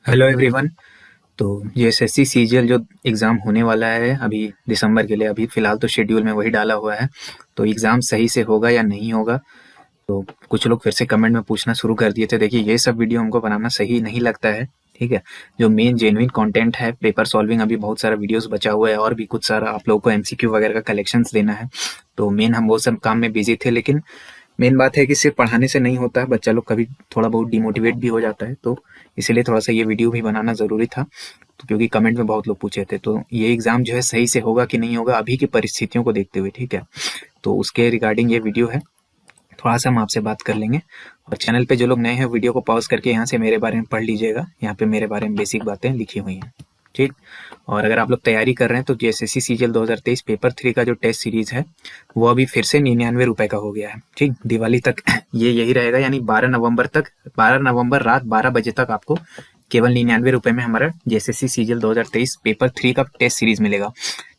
Hello everyone. तो ये SSC CGL जो एग्ज़ाम होने वाला है अभी दिसंबर के लिए, अभी फ़िलहाल तो शेड्यूल में वही डाला हुआ है। तो एग्ज़ाम सही से होगा या नहीं होगा, तो कुछ लोग फिर से कमेंट में पूछना शुरू कर दिए थे। देखिए, ये सब वीडियो हमको बनाना सही नहीं लगता है, ठीक है। जो मेन जेन्युइन कंटेंट है, पेपर सॉल्विंग, अभी बहुत सारा वीडियोस बचा हुआ है और भी कुछ सारा आप लोगों को एमसीक्यू वगैरह का कलेक्शंस देना है। तो मेन हम वो सब काम में बिजी थे, लेकिन मेन बात है कि सिर्फ पढ़ाने से नहीं होता है, बच्चा लोग कभी थोड़ा बहुत डिमोटिवेट भी हो जाता है। तो इसीलिए थोड़ा सा ये वीडियो भी बनाना ज़रूरी था, तो क्योंकि कमेंट में बहुत लोग पूछे थे। तो ये एग्ज़ाम जो है सही से होगा कि नहीं होगा अभी की परिस्थितियों को देखते हुए, ठीक है। तो उसके रिगार्डिंग ये वीडियो है, थोड़ा सा हम आपसे बात कर लेंगे। और चैनल पे जो लोग नए हैं, वीडियो को पॉज करके यहाँ से मेरे बारे में पढ़ लीजिएगा, यहाँ पे मेरे बारे में बेसिक बातें लिखी हुई हैं, ठीक। और अगर आप लोग तैयारी कर रहे हैं तो जेएसएससी सीजीएल 2023 पेपर 3 का जो टेस्ट सीरीज है वो अभी फिर से 99 रुपए का हो गया है, ठीक। दिवाली तक ये यही रहेगा, यानी 12 नवंबर तक, 12 नवंबर रात 12 बजे तक आपको केवल 99 रुपए में हमारा जेएसएससी सीजीएल 2023 पेपर 3 का टेस्ट सीरीज मिलेगा,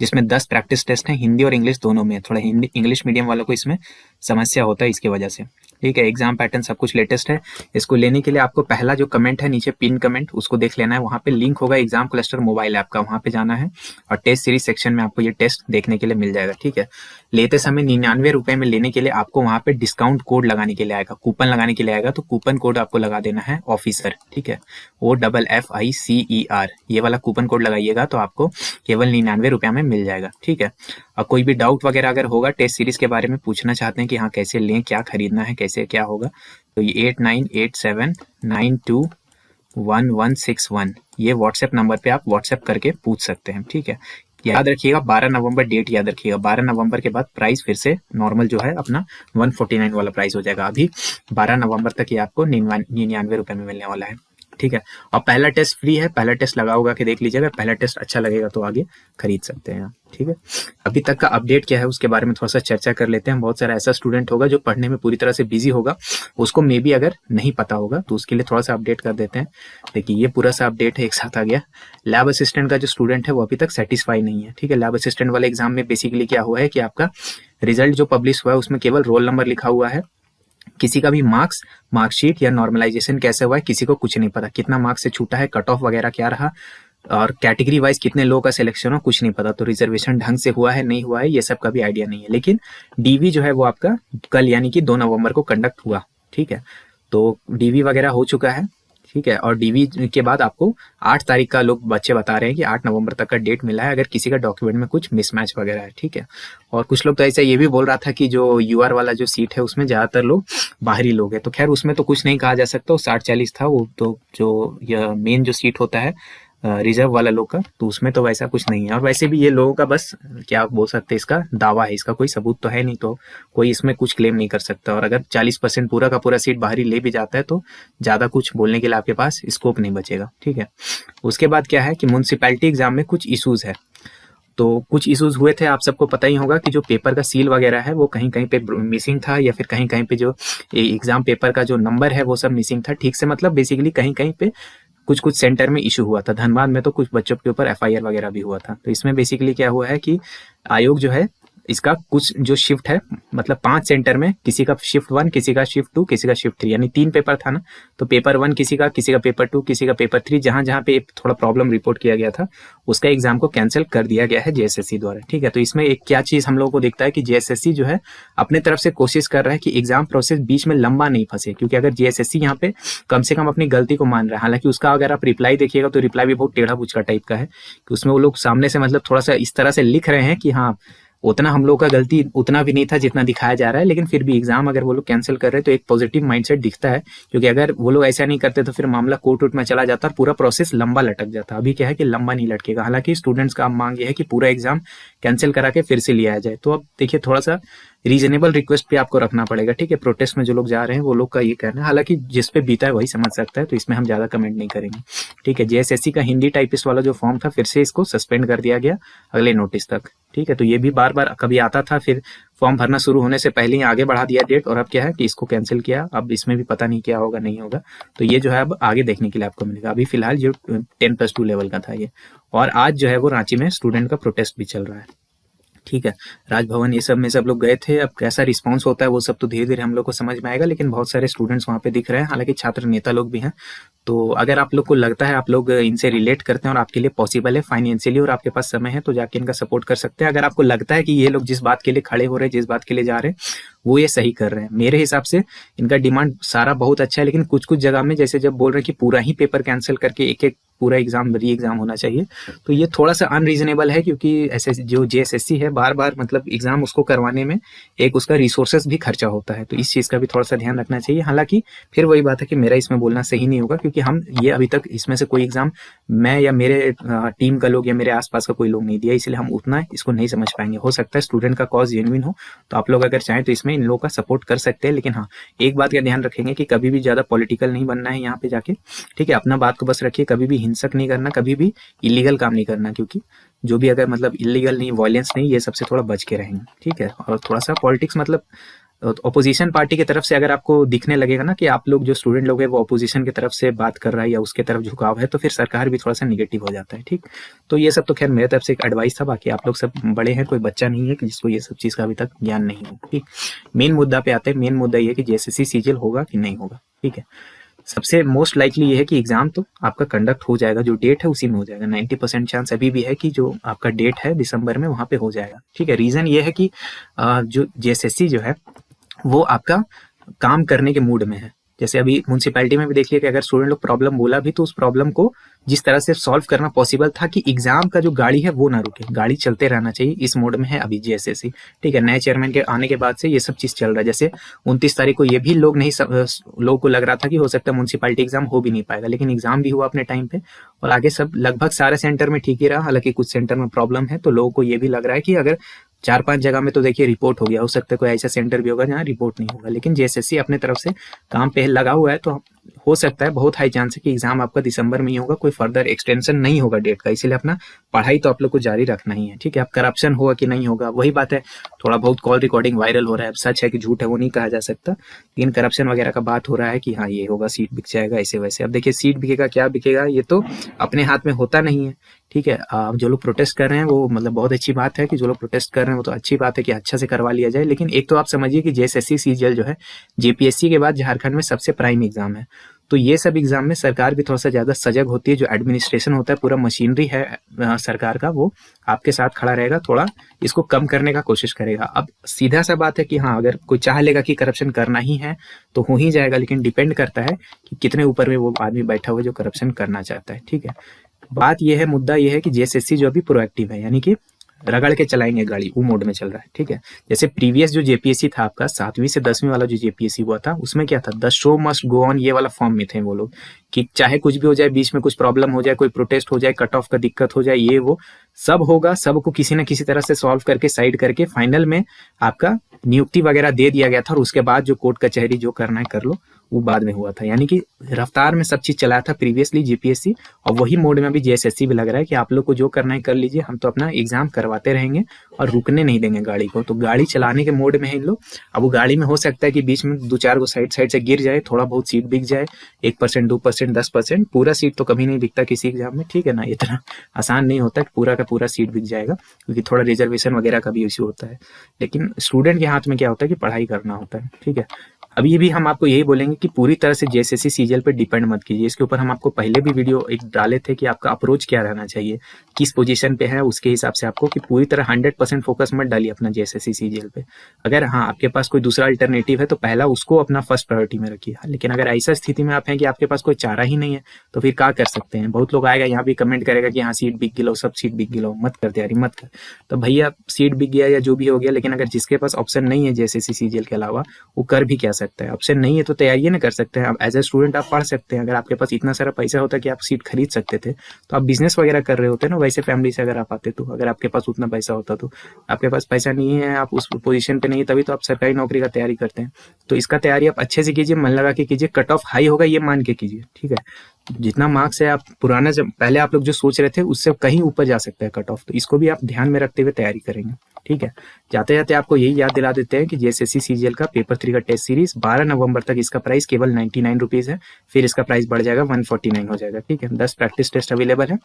जिसमें 10 प्रैक्टिस टेस्ट हैं, हिंदी और इंग्लिश दोनों में। थोड़ा हिंदी इंग्लिश मीडियम वालों को इसमें समस्या होता है इसकी वजह से, ठीक है। एग्जाम पैटर्न सब कुछ लेटेस्ट है। इसको लेने के लिए आपको पहला जो कमेंट है नीचे, पिन कमेंट, उसको देख लेना है। वहाँ पे लिंक होगा एग्जाम क्लस्टर मोबाइल ऐप का, वहाँ पे जाना है और टेस्ट सीरीज सेक्शन में आपको ये टेस्ट देखने के लिए मिल जाएगा, ठीक है। लेते समय 99 रुपए में लेने के लिए आपको वहाँ पे डिस्काउंट कोड लगाने के लिए आएगा, कूपन लगाने के लिए आएगा। तो कूपन कोड आपको लगा देना है ऑफिसर, ठीक है, OFFICER, ये वाला कूपन कोड लगाइएगा तो आपको केवल 99 रुपया में मिल जाएगा, ठीक है। और कोई भी डाउट वगैरह अगर होगा, टेस्ट सीरीज के बारे में पूछना चाहते हैं कि हाँ कैसे लें, क्या खरीदना है, कैसे क्या होगा, तो ये 8987921161 ये व्हाट्सएप नंबर पे आप व्हाट्सएप करके पूछ सकते हैं, ठीक है। याद रखिएगा 12 नवंबर डेट याद रखिएगा। 12 नवंबर के बाद प्राइस फिर से नॉर्मल जो है अपना 149 वाला प्राइस हो जाएगा। अभी 12 नवंबर तक ये आपको 99 रुपए में मिलने वाला है, ठीक है। और पहला टेस्ट फ्री है, पहला टेस्ट लगा होगा कि देख लीजिएगा, पहला टेस्ट अच्छा लगेगा तो आगे खरीद सकते हैं आप, ठीक है। अभी तक का अपडेट क्या है उसके बारे में थोड़ा सा चर्चा कर लेते हैं। बहुत सारा ऐसा स्टूडेंट होगा जो पढ़ने में पूरी तरह से बिजी होगा, उसको मे बी अगर नहीं पता होगा, तो उसके लिए थोड़ा सा अपडेट कर देते हैं। देखिए, ये पूरा सा अपडेट है, एक साथ आ गया। लैब असिस्टेंट का जो स्टूडेंट है वो अभी तक सेटिस्फाई नहीं है, ठीक है। लैब असिस्टेंट वाले एग्जाम में बेसिकली क्या हुआ है कि आपका रिजल्ट जो पब्लिश हुआ है उसमें केवल रोल नंबर लिखा हुआ है, किसी का भी मार्क्स, मार्कशीट या नॉर्मलाइजेशन कैसे हुआ है किसी को कुछ नहीं पता, कितना मार्क्स से छूटा है, कट ऑफ वगैरह क्या रहा, और कैटेगरी वाइज कितने लोगों का सिलेक्शन हो, कुछ नहीं पता। तो रिजर्वेशन ढंग से हुआ है नहीं हुआ है ये सब का भी आइडिया नहीं है। लेकिन डीवी जो है वो आपका कल यानी कि 2 नवंबर को कंडक्ट हुआ, ठीक है। तो डीवी वगैरह हो चुका है, ठीक है। और डीवी के बाद आपको 8 तारीख का लोग बच्चे बता रहे हैं कि 8 नवंबर तक का डेट मिला है, अगर किसी का डॉक्यूमेंट में कुछ मिसमैच वगैरह है, ठीक है। और कुछ लोग तो ऐसा ये भी बोल रहा था कि जो यूआर वाला जो सीट है उसमें ज्यादातर लोग बाहरी लोग हैं। तो खैर उसमें तो कुछ नहीं कहा जा सकता, वो 60-40 था वो, तो जो मेन जो सीट होता है रिजर्व वाला लोग का, तो उसमें तो वैसा कुछ नहीं है। और वैसे भी ये लोगों का बस क्या बोल सकते हैं, इसका दावा है, इसका कोई सबूत तो है नहीं, तो कोई इसमें कुछ क्लेम नहीं कर सकता। और अगर 40% पूरा का पूरा सीट बाहरी ले भी जाता है तो ज़्यादा कुछ बोलने के लिए आपके पास स्कोप नहीं बचेगा, ठीक है। उसके बाद क्या है कि म्यूनसिपैलिटी एग्जाम में कुछ इशूज़ है। तो कुछ इश्यूज हुए थे, आप सबको पता ही होगा कि जो पेपर का सील वगैरह है वो कहीं कहीं पे मिसिंग था, या फिर कहीं कहीं पे जो एग्जाम पेपर का जो नंबर है वो सब मिसिंग था, ठीक से। मतलब बेसिकली कहीं कहीं पे कुछ कुछ सेंटर में इशू हुआ था। धनबाद में तो कुछ बच्चों के ऊपर एफआईआर वगैरह भी हुआ था। तो इसमें बेसिकली क्या हुआ है कि आयोग जो है इसका कुछ जो शिफ्ट है, मतलब 5 सेंटर में, किसी का शिफ्ट 1, किसी का शिफ्ट 2, किसी का शिफ्ट 3, यानी 3 पेपर था ना। तो पेपर 1 किसी का पेपर 2, किसी का पेपर 3, जहां जहां पे थोड़ा प्रॉब्लम रिपोर्ट किया गया था उसका एग्जाम को कैंसिल कर दिया गया है जेएसएससी द्वारा, ठीक है। तो इसमें एक क्या चीज हम लोगों को दिखता है कि जेएसएससी जो है अपने तरफ से कोशिश कर रहा है कि एग्जाम प्रोसेस बीच में लंबा नहीं फंसे, क्योंकि अगर जेएसएससी यहाँ पे कम से कम अपनी गलती को मान रहा है, हालांकि उसका अगर आप रिप्लाई देखिएगा तो रिप्लाई भी बहुत टेढ़ा पुचका टाइप का है, कि उसमें वो लोग सामने से मतलब थोड़ा सा इस तरह से लिख रहे हैं कि हाँ उतना हम लोग का गलती उतना भी नहीं था जितना दिखाया जा रहा है, लेकिन फिर भी एग्जाम अगर वो लोग कैंसिल कर रहे हैं तो एक पॉजिटिव माइंडसेट दिखता है। क्योंकि अगर वो लोग ऐसा नहीं करते तो फिर मामला कोर्ट वोर्ट में चला जाता और पूरा प्रोसेस लंबा लटक जाता। अभी क्या है कि लंबा नहीं लटकेगा। हालांकि स्टूडेंट्स का मांग ये है कि पूरा एग्जाम कैंसिल करा के फिर से लिया जाए। तो अब देखिए, थोड़ा सा रीजनेबल रिक्वेस्ट भी आपको रखना पड़ेगा, ठीक है। प्रोटेस्ट में जो लोग जा रहे हैं वो लोग का ये कहना है, हालांकि जिस पे बीता है वही समझ सकता है, तो इसमें हम ज्यादा कमेंट नहीं करेंगे, ठीक है। जेएसएससी का हिंदी टाइपिस्ट वाला जो फॉर्म था फिर से इसको सस्पेंड कर दिया गया अगले नोटिस तक, ठीक है। तो ये भी बार बार कभी आता था, फिर फॉर्म भरना शुरू होने से पहले ही आगे बढ़ा दिया डेट, और अब क्या है कि इसको कैंसिल किया। अब इसमें भी पता नहीं क्या होगा नहीं होगा, तो ये जो है अब आगे देखने के लिए आपको मिलेगा। अभी फिलहाल जो 10+2 लेवल का था ये, और आज जो है वो रांची में स्टूडेंट का प्रोटेस्ट भी चल रहा है, ठीक है। राजभवन ये सब में सब लोग गए थे, अब कैसा रिस्पॉन्स होता है वो सब तो धीरे धीरे हम लोग को समझ में आएगा, लेकिन बहुत सारे स्टूडेंट्स वहाँ पे दिख रहे हैं, हालांकि छात्र नेता लोग भी हैं। तो अगर आप लोग को लगता है आप लोग इनसे रिलेट करते हैं और आपके लिए पॉसिबल है फाइनेंशियली और आपके पास समय है, तो जाके इनका सपोर्ट कर सकते हैं। अगर आपको लगता है कि ये लोग जिस बात के लिए खड़े हो रहे हैं, जिस बात के लिए जा रहे हैं, वो ये सही कर रहे हैं, मेरे हिसाब से इनका डिमांड सारा बहुत अच्छा है, लेकिन कुछ कुछ जगह में जैसे जब बोल रहे हैं कि पूरा ही पेपर कैंसिल करके एक एक पूरा एग्जाम री एग्जाम होना चाहिए, तो ये थोड़ा सा अनरीजनेबल है, क्योंकि ऐसे जो जेएसएससी है बार बार मतलब एग्जाम उसको करवाने में एक उसका रिसोर्सेज भी खर्चा होता है, तो इस चीज़ का भी थोड़ा सा ध्यान रखना चाहिए। हालांकि फिर वही बात है कि मेरा इसमें बोलना सही नहीं होगा, क्योंकि हम ये अभी तक इसमें से कोई एग्जाम मैं या मेरे टीम का लोग या मेरे आसपास का कोई लोग नहीं दिया, इसलिए हम उतना इसको नहीं समझ पाएंगे। हो सकता है स्टूडेंट का कॉज जेन्युइन हो, तो आप लोग अगर चाहें तो इसमें इन लोगों का सपोर्ट कर सकते हैं, लेकिन हाँ एक बात का ध्यान रखेंगे कि कभी भी ज़्यादा पॉलिटिकल नहीं बनना है यहाँ पे जाके, ठीक है। अपना बात को बस रखिए, कभी भी हिंसक नहीं करना, कभी भी इलीगल काम नहीं करना, क्योंकि जो भी अगर मतलब इलीगल नहीं, वायलेंस नहीं, ये सबसे थोड़ा बच के रहेंगे, ठीक है। और थोड़ा सा पॉलिटिक्स मतलब अपोजिशन पार्टी की तरफ से अगर आपको दिखने लगेगा ना कि आप लोग जो स्टूडेंट लोग हैं वो अपोजिशन की तरफ से बात कर रहा है या उसके तरफ झुकाव है, तो फिर सरकार भी थोड़ा सा निगेटिव हो जाता है, ठीक। तो ये सब तो खैर मेरे तरफ से एक एडवाइस था, बाकी आप लोग सब बड़े हैं, कोई बच्चा नहीं है कि जिसको ये सब चीज़ का अभी तक ज्ञान नहीं हो, ठीक। मेन मुद्दा पे आते हैं, मेन मुद्दा ये है कि जेएसएससी सीजीएल होगा कि नहीं होगा, ठीक है। सबसे मोस्ट लाइकली ये है कि एग्जाम तो आपका कंडक्ट हो जाएगा, जो डेट है उसी में हो जाएगा। 90% चांस अभी भी है कि जो आपका डेट है दिसंबर में वहाँ पे हो जाएगा, ठीक है। रीज़न ये है कि जो जेएसएससी जो है वो आपका काम करने के मूड में है। जैसे अभी म्यूनसिपैलिटी में भी देख लिया कि अगर स्टूडेंट लोग प्रॉब्लम बोला भी तो उस प्रॉब्लम को जिस तरह से सॉल्व करना पॉसिबल था कि एग्जाम का जो गाड़ी है वो ना रुके, गाड़ी चलते रहना चाहिए, इस मोड में है अभी जेएसएससी, ठीक है। नए चेयरमैन के आने के बाद से ये सब चीज चल रहा है। जैसे 29 तारीख को ये भी लोग नहीं लोगों को लग रहा था कि हो सकता है म्यूनसिपैलिटी एग्जाम हो भी नहीं पाएगा, लेकिन एग्जाम भी हुआ अपने टाइम पे और आगे सब लगभग सारे सेंटर में ठीक ही रहा। हालांकि कुछ सेंटर में प्रॉब्लम है, तो लोगों को ये भी लग रहा है कि अगर 4-5 जगह में तो देखिए रिपोर्ट हो गया, हो सकता है कोई ऐसा सेंटर भी होगा जहाँ रिपोर्ट नहीं होगा, लेकिन जेएसएससी अपने तरफ से काम पे लगा हुआ है, तो हो सकता है बहुत हाई चांस है कि एग्जाम आपका दिसंबर में ही होगा, कोई फर्दर एक्सटेंशन नहीं होगा डेट का। इसीलिए अपना पढ़ाई तो आप लोग को जारी रखना ही है, ठीक है। अब करप्शन होगा कि नहीं होगा वही बात है, थोड़ा बहुत कॉल रिकॉर्डिंग वायरल हो रहा है, अब सच है कि झूठ है वो नहीं कहा जा सकता, लेकिन करप्शन वगैरह का बात हो रहा है कि हाँ ये होगा, सीट बिक जाएगा ऐसे वैसे। अब देखिए सीट बिकेगा क्या बिकेगा ये तो अपने हाथ में होता नहीं है, ठीक है। जो लोग प्रोटेस्ट कर रहे हैं वो मतलब बहुत अच्छी बात है कि जो लोग प्रोटेस्ट कर रहे हैं वो तो अच्छी बात है कि अच्छा से करवा लिया जाए, लेकिन एक तो आप समझिए कि जेएसएससी सीजीएल जो है जेपीएससी के बाद झारखंड में सबसे प्राइम एग्जाम है, तो ये सब एग्जाम में सरकार भी थोड़ा सा ज्यादा सजग होती है। जो एडमिनिस्ट्रेशन होता है, पूरा मशीनरी है सरकार का, वो आपके साथ खड़ा रहेगा, थोड़ा इसको कम करने का कोशिश करेगा। अब सीधा सा बात है कि हाँ अगर कोई चाह लेगा कि करप्शन करना ही है तो हो ही जाएगा, लेकिन डिपेंड करता है कि कितने ऊपर में वो आदमी बैठा हुआ जो करप्शन करना चाहता है, ठीक है। बात यह है, मुद्दा यह है कि जेएसएससी जो अभी प्रोएक्टिव है, यानी कि रगड़ के चलाएंगे गाड़ी, वो मोड में चल रहा है, ठीक है। जैसे प्रीवियस जो जेपीएससी था आपका 7वीं से 10वीं वाला जो जेपीएससी हुआ था, उसमें क्या था, the show must go on, ये वाला फॉर्म में थे वो लोग कि चाहे कुछ भी हो जाए, बीच में कुछ प्रॉब्लम हो जाए, कोई प्रोटेस्ट हो जाए, कट ऑफ का दिक्कत हो जाए, ये वो सब होगा, सबको किसी न किसी तरह से सॉल्व करके साइड करके फाइनल में आपका नियुक्ति वगैरह दे दिया गया था, और उसके बाद जो कोर्ट कचहरी जो करना है कर लो, वो बाद में हुआ था। यानी कि रफ्तार में सब चीज चलाया था प्रीवियसली जीपीएससी, और वही मोड में अभी जेएसएससी भी लग रहा है कि आप लोग को जो करना है कर लीजिए, हम तो अपना एग्जाम करवाते रहेंगे और रुकने नहीं देंगे गाड़ी को। तो गाड़ी चलाने के मोड में है इन लोग। अब वो गाड़ी में हो सकता है कि बीच में 2-4 गो साइड से गिर जाए, थोड़ा बहुत सीट बिक जाए, 1%, 2%, 10%, पूरा सीट तो कभी नहीं बिकता किसी एग्जाम में, ठीक है ना। इतना आसान नहीं होता कि पूरा का पूरा सीट बिक जाएगा, क्योंकि थोड़ा रिजर्वेशन वगैरह का भी इश्यू होता है। लेकिन स्टूडेंट के हाथ में क्या होता है कि पढ़ाई करना होता है, ठीक है। अभी भी हम आपको यही बोलेंगे कि पूरी तरह से जेएसएससी सीजीएल पे डिपेंड मत कीजिए। इसके ऊपर हम आपको पहले भी वीडियो एक डाले थे कि आपका अप्रोच क्या रहना चाहिए, किस पोजीशन पे है, उसके हिसाब से आपको कि पूरी तरह 100% फोकस मत डालिए अपना जेएसएससी सीजीएल पे। अगर हाँ आपके पास कोई दूसरा अल्टरनेटिव है तो पहला उसको अपना फर्स्ट प्रायोरिटी में रखिए। लेकिन अगर ऐसा स्थिति में आप हैं कि आपके पास कोई चारा ही नहीं है तो फिर क्या कर सकते हैं। बहुत लोग आएगा यहाँ भी कमेंट करेगा कि हाँ सीट बिक गिलो, सब सीट बिक गिलो, मत कर तैयारी मत कर। तो भैया सीट बिक गया या जो भी हो गया, लेकिन अगर जिसके पास ऑप्शन नहीं है जेएसएससी सीजीएल के अलावा, वो कर भी क्या सकता है। ऑप्शन नहीं है तो तैयारी ना कर सकते हैं। अब एज ए स्टूडेंट आप पढ़ सकते हैं। अगर आपके पास इतना सारा पैसा होता कि आप सीट खरीद सकते थे तो आप बिजनेस वगैरह कर रहे होते ना, वैसे फैमिली से अगर आप आते तो। अगर आपके पास उतना पैसा होता तो, आपके पास पैसा नहीं है, आप उस पोजीशन पे नहीं है, तभी तो आप सरकारी नौकरी का तैयारी करते हैं। तो इसका तैयारी आप अच्छे से कीजिए, मन लगा के कीजिए। कट ऑफ हाई होगा ये मान के कीजिए, ठीक है। जितना मार्क्स है आप पुराना जब पहले आप लोग जो सोच रहे थे उससे कहीं ऊपर जा सकता है कट ऑफ, तो इसको भी आप ध्यान में रखते हुए तैयारी करेंगे, ठीक है। जाते जाते आपको यही याद दिला देते हैं कि जेएसएससी सीजीएल का पेपर 3 का टेस्ट सीरीज 12 नवंबर तक इसका प्राइस केवल 99 रुपीज है, फिर इसका प्राइस बढ़ जाएगा 149 हो जाएगा, ठीक है। 10 प्रैक्टिस टेस्ट अवेलेबल है,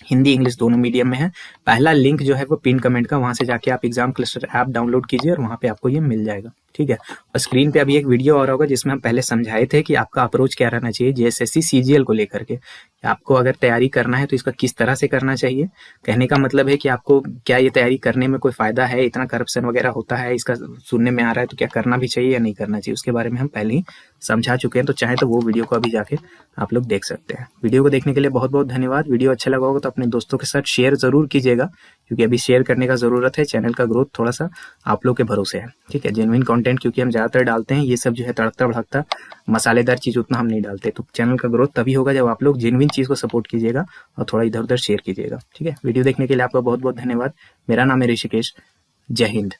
हिंदी इंग्लिश दोनों मीडियम में है। पहला लिंक जो है वो पिन कमेंट का, वहाँ से जाके आप एग्जाम क्लस्टर ऐप डाउनलोड कीजिए और वहाँ पे आपको ये मिल जाएगा, ठीक है। और स्क्रीन पे अभी एक वीडियो और होगा जिसमें हम पहले समझाए थे कि आपका अप्रोच क्या रहना चाहिए जेएसएससी सीजीएल को लेकर के। आपको अगर तैयारी करना है तो इसका किस तरह से करना चाहिए। कहने का मतलब है कि आपको क्या ये तैयारी करने में कोई फ़ायदा है, इतना करप्शन वगैरह होता है इसका सुनने में आ रहा है, तो क्या करना भी चाहिए या नहीं करना चाहिए, उसके बारे में हम पहले ही समझा चुके हैं। तो चाहे तो वो वीडियो को अभी जाके आप लोग देख सकते हैं। वीडियो को देखने के लिए बहुत बहुत धन्यवाद। वीडियो अच्छा लगा होगा तो अपने दोस्तों के साथ शेयर ज़रूर कीजिएगा, क्योंकि अभी शेयर करने का ज़रूरत है। चैनल का ग्रोथ थोड़ा सा आप लोग के भरोसे है, ठीक है। जेन्युइन कंटेंट क्योंकि हम ज़्यादातर डालते हैं, ये सब जो है तड़कता भड़कता मसालेदार चीज़ उतना हम नहीं डालते। तो चैनल का ग्रोथ तभी होगा जब आप लोग जेन्युइन चीज़ को सपोर्ट कीजिएगा और थोड़ा इधर उधर शेयर कीजिएगा, ठीक है। वीडियो देखने के लिए आपका बहुत बहुत धन्यवाद। मेरा नाम है ऋषिकेश। जय हिंद।